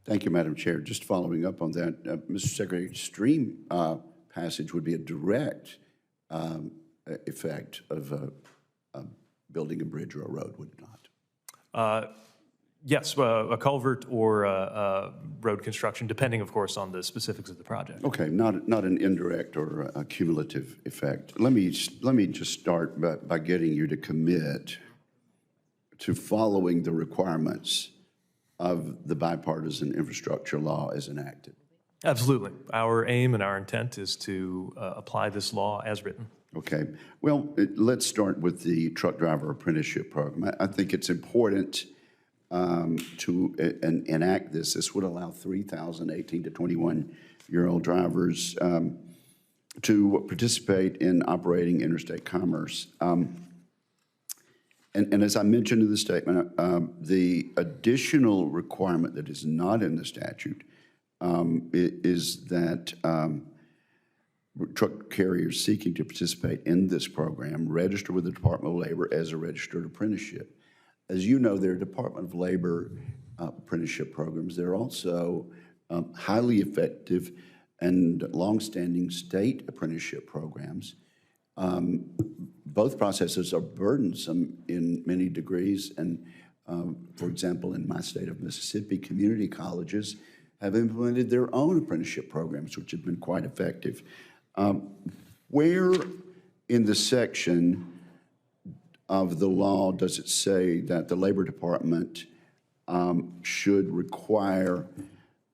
Thank you, Madam Chair. Just following up on that, Mr. Secretary, stream passage would be a direct effect of building a bridge or a road, would it not? Yes, a culvert or road construction, depending, of course, on the specifics of the project. Okay, not an indirect or a cumulative effect. Let me just start by getting you to commit to following the requirements of the bipartisan infrastructure law as enacted. Absolutely. Our aim and our intent is to apply this law as written. Okay. Well, let's start with the truck driver apprenticeship program. I think it's important to enact this. This would allow 3,000 18 to 21-year-old drivers to participate in operating interstate commerce. And as I mentioned in the statement, the additional requirement that is not in the statute is that truck carriers seeking to participate in this program register with the Department of Labor as a registered apprenticeship. As you know, there are Department of Labor apprenticeship programs. There are also highly effective and longstanding state apprenticeship programs. Both processes are burdensome in many degrees, and for example, in my state of Mississippi, community colleges have implemented their own apprenticeship programs, which have been quite effective. Where in the section of the law does it say that the Labor Department should require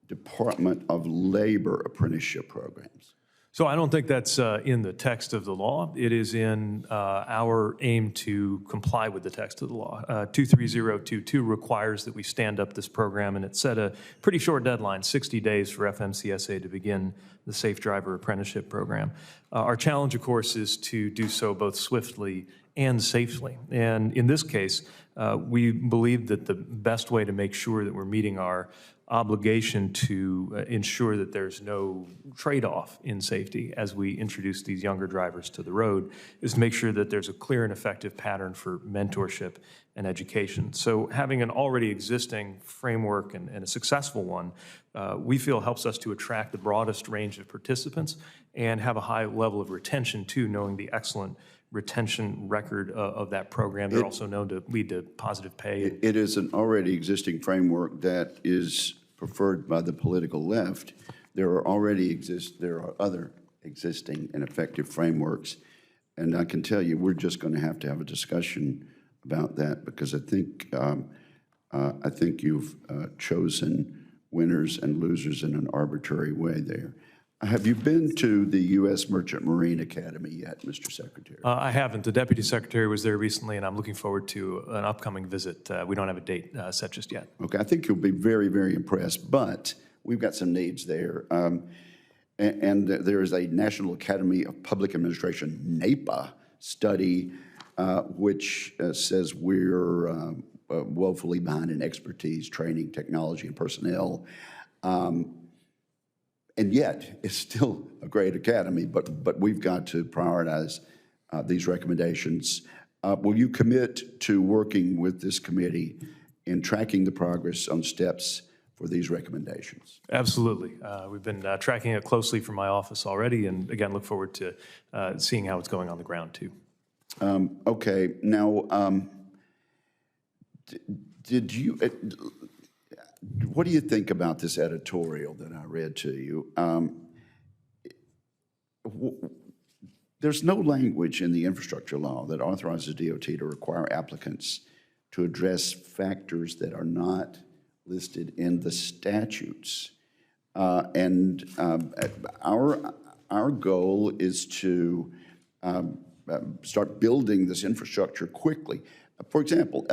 Department of Labor apprenticeship programs? So I don't think that's in the text of the law. It is in our aim to comply with the text of the law. 23022 requires that we stand up this program, and it set a pretty short deadline, 60 days for FMCSA to begin the Safe Driver Apprenticeship Program. Our challenge, of course, is to do so both swiftly and safely. And in this case, we believe that the best way to make sure that we're meeting our obligation to ensure that there's no trade-off in safety as we introduce these younger drivers to the road is to make sure that there's a clear and effective pattern for mentorship and education. So having an already existing framework and a successful one, we feel helps us to attract the broadest range of participants and have a high level of retention too, knowing the excellent retention record of that program. They're also known to lead to positive pay. It is an already existing framework that is preferred by the political left. There are other existing and effective frameworks, and I can tell you we're just going to have a discussion about that, because I think you've chosen winners and losers in an arbitrary way there. Have you been to the U.S. Merchant Marine Academy yet, Mr. Secretary? I haven't. The Deputy Secretary was there recently, and I'm looking forward to an upcoming visit. We don't have a date set just yet. Okay, I think you'll be very, very impressed, but we've got some needs there. And there is a National Academy of Public Administration, NAPA, study which says we're woefully behind in expertise, training, technology, and personnel. And yet, it's still a great academy, but we've got to prioritize these recommendations. Will you commit to working with this committee in tracking the progress on steps for these recommendations? Absolutely. We've been tracking it closely from my office already, and again, look forward to seeing how it's going on the ground, too. Okay. Now, did you... what do you think about this editorial that I read to you? There's no language in the infrastructure law that authorizes DOT to require applicants to address factors that are not listed in the statutes. And our goal is to start building this infrastructure quickly. For example,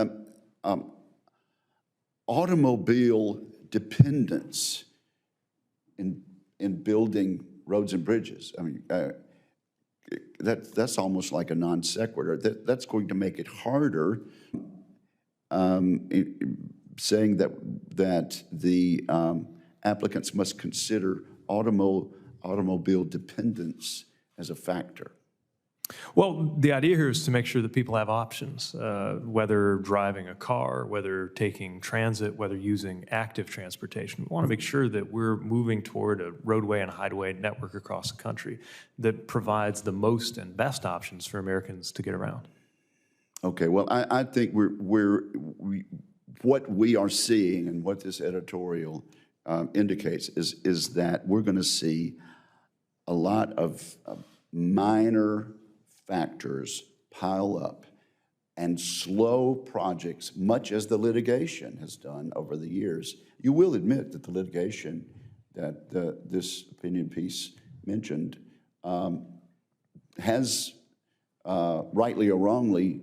automobile dependence in building roads and bridges. I mean, that's almost like a non sequitur. That's going to make it harder, saying that the applicants must consider automobile dependence as a factor. Well, the idea here is to make sure that people have options, whether driving a car, whether taking transit, whether using active transportation. We want to make sure that we're moving toward a roadway and highway network across the country that provides the most and best options for Americans to get around. Okay, well, I think what we are seeing and what this editorial indicates is that we're going to see a lot of minor factors pile up and slow projects, much as the litigation has done over the years. You will admit that the litigation that this opinion piece mentioned has, rightly or wrongly,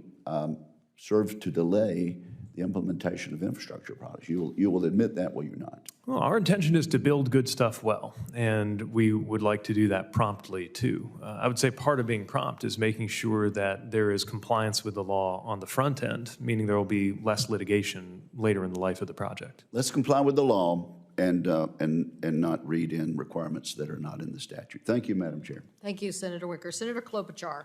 served to delay the implementation of infrastructure projects. You will admit that, will you not? Well, our intention is to build good stuff well, and we would like to do that promptly, too. I would say part of being prompt is making sure that there is compliance with the law on the front end, meaning there will be less litigation later in the life of the project. Let's comply with the law and not read in requirements that are not in the statute. Thank you, Madam Chair. Thank you, Senator Wicker. Senator Klobuchar.